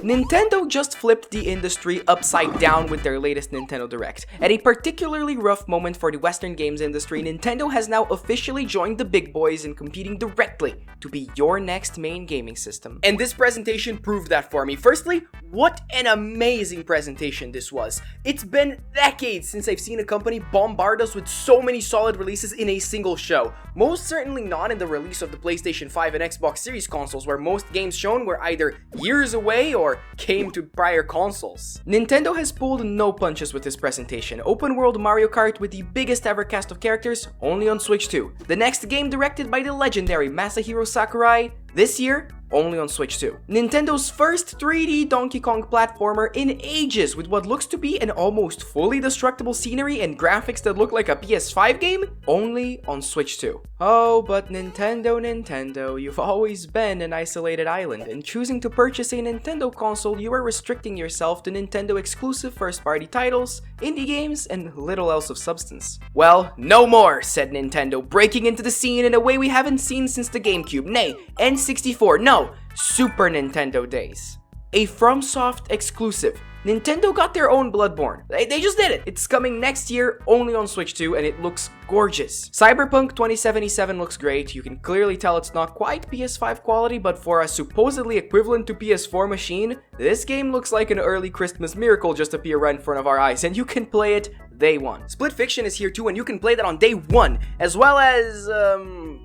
Nintendo just flipped the industry upside down with their latest Nintendo Direct. At a particularly rough moment for the Western games industry, Nintendo has now officially joined the big boys in competing directly to be your next main gaming system. And this presentation proved that for me. Firstly, what an amazing presentation this was. It's been decades since I've seen a company bombard us with so many solid releases in a single show. Most certainly not in the release of the PlayStation 5 and Xbox Series consoles, where most games shown were either years away or came to prior consoles. Nintendo has pulled no punches with this presentation. Open world Mario Kart with the biggest ever cast of characters, only on Switch 2. The next game directed by the legendary Masahiro Sakurai, this year, only on Switch 2. Nintendo's first 3D Donkey Kong platformer in ages, with what looks to be an almost fully destructible scenery and graphics that look like a PS5 game, only on Switch 2. Oh, but Nintendo, you've always been an isolated island. In choosing to purchase a Nintendo console, you are restricting yourself to Nintendo exclusive first-party titles, indie games, and little else of substance. Well, no more, said Nintendo, breaking into the scene in a way we haven't seen since the GameCube, nay, N64, no, Super Nintendo days. A FromSoft exclusive. Nintendo got their own Bloodborne. They just did it. It's coming next year, only on Switch 2, and it looks gorgeous. Cyberpunk 2077 looks great. You can clearly tell it's not quite PS5 quality, but for a supposedly equivalent to PS4 machine, this game looks like an early Christmas miracle just appear right in front of our eyes, and you can play it day one. Split Fiction is here too, and you can play that on day one, as well as,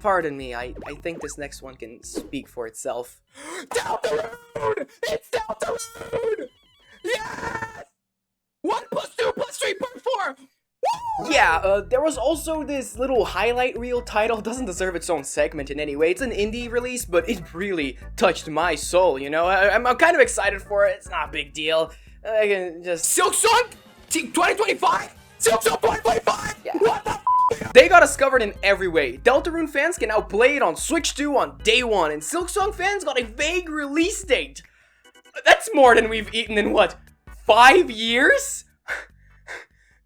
pardon me, I think this next one can speak for itself. Down the road! It's down the road! Yes! 1 + 2 + 3 + 4! Woo! Yeah, there was also this little highlight reel title. Doesn't deserve its own segment in any way. It's an indie release, but it really touched my soul, you know? I'm kind of excited for it. It's not a big deal. I can just... Silksong 2025? Silksong 2025? Yeah. What the f***? They got us covered in every way. Deltarune fans can now play it on Switch 2 on day one, and Silksong fans got a vague release date. That's more than we've eaten in, what, 5 years?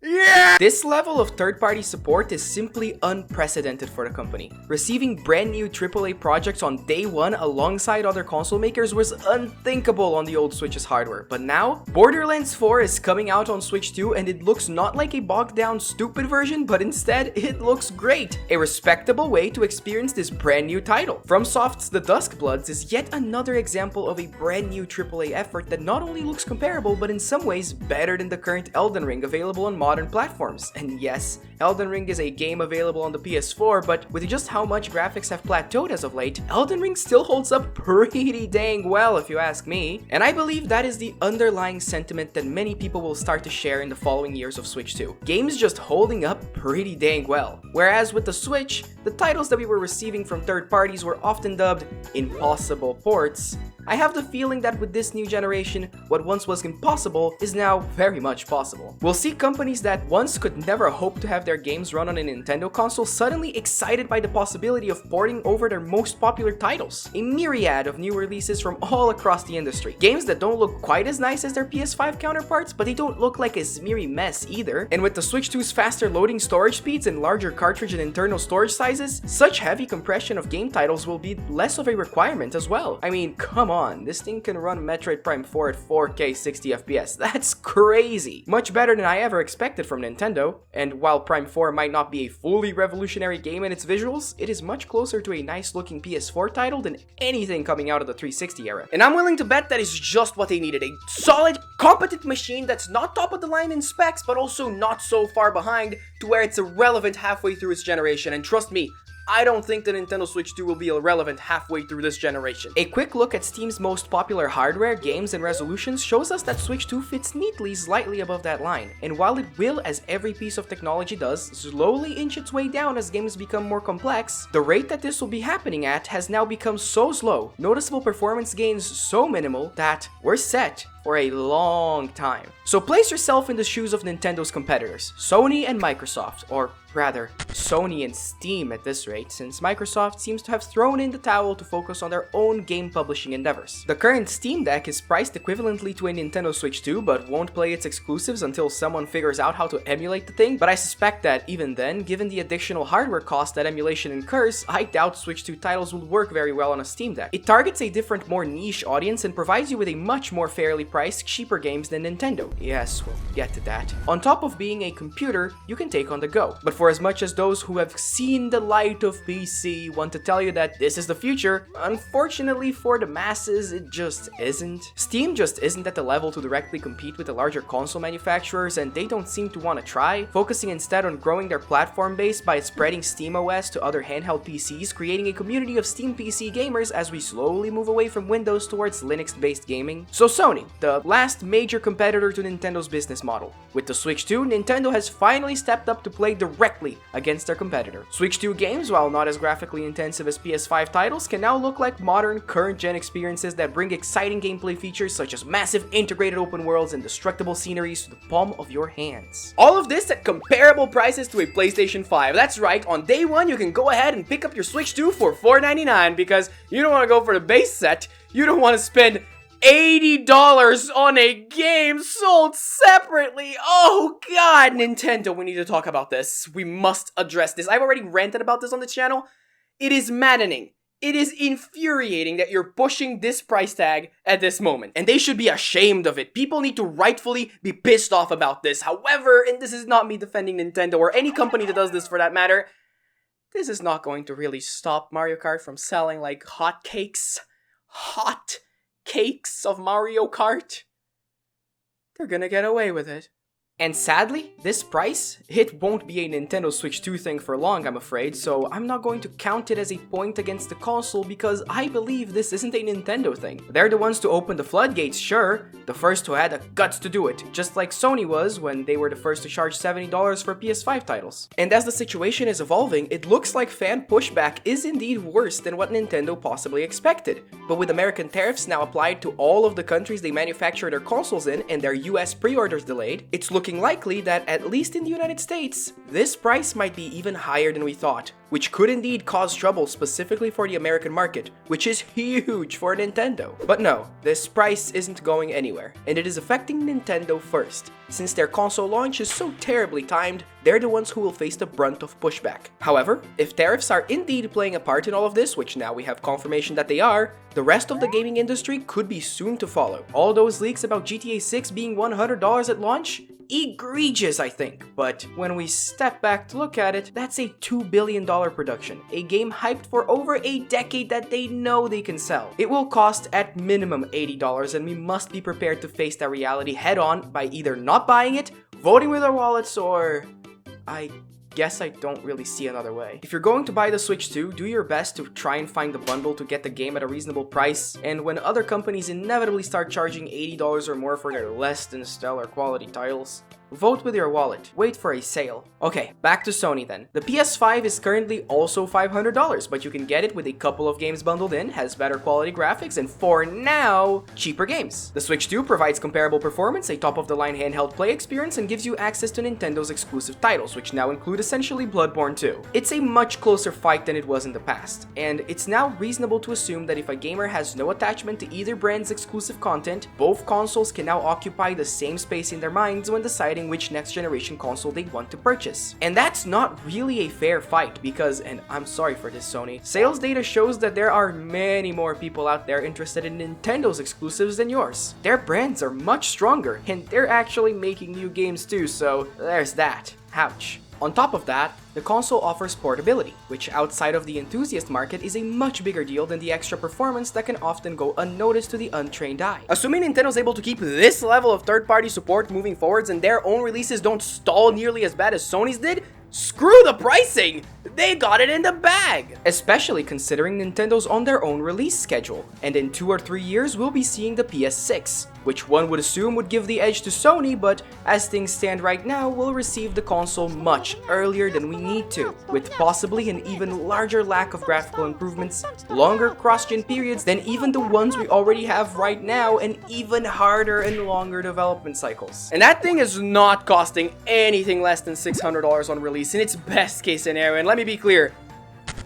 Yeah! This level of third-party support is simply unprecedented for the company. Receiving brand new AAA projects on day one alongside other console makers was unthinkable on the old Switch's hardware. But now, Borderlands 4 is coming out on Switch 2, and it looks not like a bogged-down stupid version, but instead, it looks great. A respectable way to experience this brand new title. FromSoft's The Duskbloods is yet another example of a brand new AAA effort that not only looks comparable, but in some ways better than the current Elden Ring available on modern platforms. And yes, Elden Ring is a game available on the PS4, but with just how much graphics have plateaued as of late, Elden Ring still holds up pretty dang well if you ask me. And I believe that is the underlying sentiment that many people will start to share in the following years of Switch 2. Games just holding up pretty dang well. Whereas with the Switch, the titles that we were receiving from third parties were often dubbed impossible ports. I have the feeling that with this new generation, what once was impossible is now very much possible. We'll see companies that once could never hope to have their games run on a Nintendo console suddenly excited by the possibility of porting over their most popular titles. A myriad of new releases from all across the industry. Games that don't look quite as nice as their PS5 counterparts, but they don't look like a smeary mess either. And with the Switch 2's faster loading storage speeds and larger cartridge and internal storage sizes, such heavy compression of game titles will be less of a requirement as well. I mean, come on, this thing can run Metroid Prime 4 at 4K 60 FPS. That's crazy! Much better than I ever expected from Nintendo. And while Prime 4 might not be a fully revolutionary game in its visuals, it is much closer to a nice looking PS4 title than anything coming out of the 360 era. And I'm willing to bet that is just what they needed. A solid, competent machine that's not top of the line in specs, but also not so far behind to where it's irrelevant halfway through its generation. And trust me, I don't think the Nintendo Switch 2 will be irrelevant halfway through this generation. A quick look at Steam's most popular hardware, games, and resolutions shows us that Switch 2 fits neatly slightly above that line. And while it will, as every piece of technology does, slowly inch its way down as games become more complex, the rate that this will be happening at has now become so slow, noticeable performance gains so minimal, that we're set for a long time. So place yourself in the shoes of Nintendo's competitors, Sony and Microsoft, or rather, Sony and Steam at this rate, since Microsoft seems to have thrown in the towel to focus on their own game publishing endeavors. The current Steam Deck is priced equivalently to a Nintendo Switch 2, but won't play its exclusives until someone figures out how to emulate the thing, but I suspect that even then, given the additional hardware cost that emulation incurs, I doubt Switch 2 titles will work very well on a Steam Deck. It targets a different, more niche audience and provides you with a much more fairly priced, cheaper games than Nintendo. Yes, we'll get to that. On top of being a computer, you can take on the go, but for as much as those who have seen the light of PC want to tell you that this is the future, unfortunately for the masses, it just isn't. Steam just isn't at the level to directly compete with the larger console manufacturers, and they don't seem to want to try, focusing instead on growing their platform base by spreading SteamOS to other handheld PCs, creating a community of Steam PC gamers as we slowly move away from Windows towards Linux-based gaming. So Sony, the last major competitor to Nintendo's business model. With the Switch 2, Nintendo has finally stepped up to play directly against their competitor. Switch 2 games, while not as graphically intensive as PS5 titles, can now look like modern, current-gen experiences that bring exciting gameplay features such as massive integrated open worlds and destructible sceneries to the palm of your hands. All of this at comparable prices to a PlayStation 5. That's right, on day one you can go ahead and pick up your Switch 2 for $4.99 because you don't want to go for the base set, you don't want to spend $80 on a game sold separately. Oh god, Nintendo, we need to talk about this. We must address this. I've already ranted about this on the channel. It is maddening. It is infuriating that you're pushing this price tag at this moment, and they should be ashamed of it. People need to rightfully be pissed off about this. However, and this is not me defending Nintendo or any company that does this for that matter, this is not going to really stop Mario Kart from selling like hotcakes. Hot cakes of Mario Kart. They're gonna get away with it. And sadly, this price, it won't be a Nintendo Switch 2 thing for long, I'm afraid, so I'm not going to count it as a point against the console because I believe this isn't a Nintendo thing. They're the ones to open the floodgates, sure, the first who had the guts to do it, just like Sony was when they were the first to charge $70 for PS5 titles. And as the situation is evolving, it looks like fan pushback is indeed worse than what Nintendo possibly expected. But with American tariffs now applied to all of the countries they manufacture their consoles in and their US pre-orders delayed, it's looking likely that, at least in the United States, this price might be even higher than we thought, which could indeed cause trouble specifically for the American market, which is huge for Nintendo. But no, this price isn't going anywhere, and it is affecting Nintendo first. Since their console launch is so terribly timed, they're the ones who will face the brunt of pushback. However, if tariffs are indeed playing a part in all of this, which now we have confirmation that they are, the rest of the gaming industry could be soon to follow. All those leaks about GTA 6 being $100 at launch? Egregious, I think, but when we step back to look at it, that's a $2 billion production, a game hyped for over a decade that they know they can sell. It will cost at minimum $80, and we must be prepared to face that reality head on by either not buying it, voting with our wallets, or I guess I don't really see another way. If you're going to buy the Switch 2, do your best to try and find the bundle to get the game at a reasonable price, and when other companies inevitably start charging $80 or more for their less than stellar quality titles, vote with your wallet. Wait for a sale. Okay, back to Sony then. The PS5 is currently also $500, but you can get it with a couple of games bundled in, has better quality graphics, and for now, cheaper games. The Switch 2 provides comparable performance, a top-of-the-line handheld play experience, and gives you access to Nintendo's exclusive titles, which now include essentially Bloodborne 2. It's a much closer fight than it was in the past, and it's now reasonable to assume that if a gamer has no attachment to either brand's exclusive content, both consoles can now occupy the same space in their minds when deciding which next generation console they want to purchase. And that's not really a fair fight because, and I'm sorry for this Sony, sales data shows that there are many more people out there interested in Nintendo's exclusives than yours. Their brands are much stronger and they're actually making new games too, so there's that. Ouch. On top of that, the console offers portability, which outside of the enthusiast market is a much bigger deal than the extra performance that can often go unnoticed to the untrained eye. Assuming Nintendo's able to keep this level of third-party support moving forwards and their own releases don't stall nearly as bad as Sony's did, screw the pricing! They got it in the bag! Especially considering Nintendo's on their own release schedule, and in 2 or 3 years we'll be seeing the PS6, which one would assume would give the edge to Sony, but as things stand right now, we'll receive the console much earlier than we need to, with possibly an even larger lack of graphical improvements, longer cross-gen periods than even the ones we already have right now, and even harder and longer development cycles. And that thing is not costing anything less than $600 on release in its best case scenario, and let me be clear,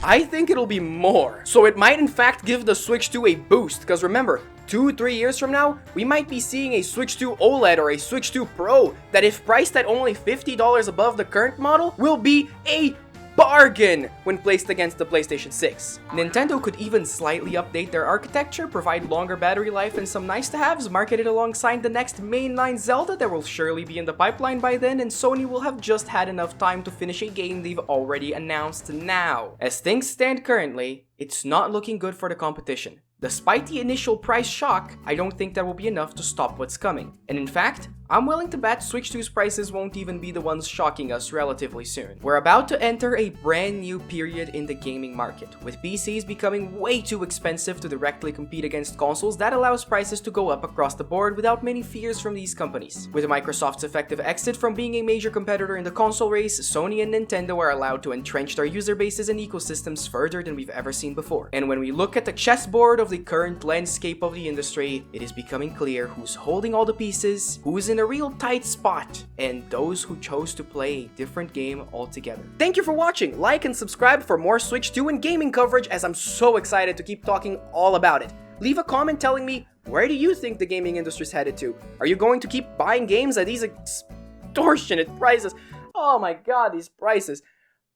I think it'll be more. So it might in fact give the Switch 2 a boost, because remember, 2-3 years from now, we might be seeing a Switch 2 OLED or a Switch 2 Pro that, if priced at only $50 above the current model, will be a bargain when placed against the PlayStation 6. Nintendo could even slightly update their architecture, provide longer battery life and some nice-to-haves marketed alongside the next mainline Zelda that will surely be in the pipeline by then, and Sony will have just had enough time to finish a game they've already announced now. As things stand currently, it's not looking good for the competition. Despite the initial price shock, I don't think that will be enough to stop what's coming. And in fact, I'm willing to bet Switch 2's prices won't even be the ones shocking us relatively soon. We're about to enter a brand new period in the gaming market, with PCs becoming way too expensive to directly compete against consoles. That allows prices to go up across the board without many fears from these companies. With Microsoft's effective exit from being a major competitor in the console race, Sony and Nintendo are allowed to entrench their user bases and ecosystems further than we've ever seen before. And when we look at the chessboard of the current landscape of the industry, it is becoming clear who's holding all the pieces, who's in a real tight spot, and those who chose to play a different game altogether. Thank you for watching. Like and subscribe for more Switch 2 and gaming coverage, as I'm so excited to keep talking all about it. Leave a comment telling me, where do you think the gaming industry's headed to? Are you going to keep buying games at these extortionate prices? Oh my god, these prices.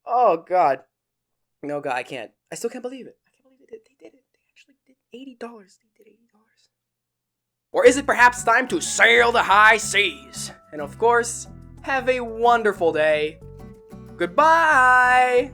Oh god. No god, I can't. I still can't believe it. I can't believe it. They did it. They actually did $80. They did $80. Or is it perhaps time to sail the high seas? And of course, have a wonderful day. Goodbye!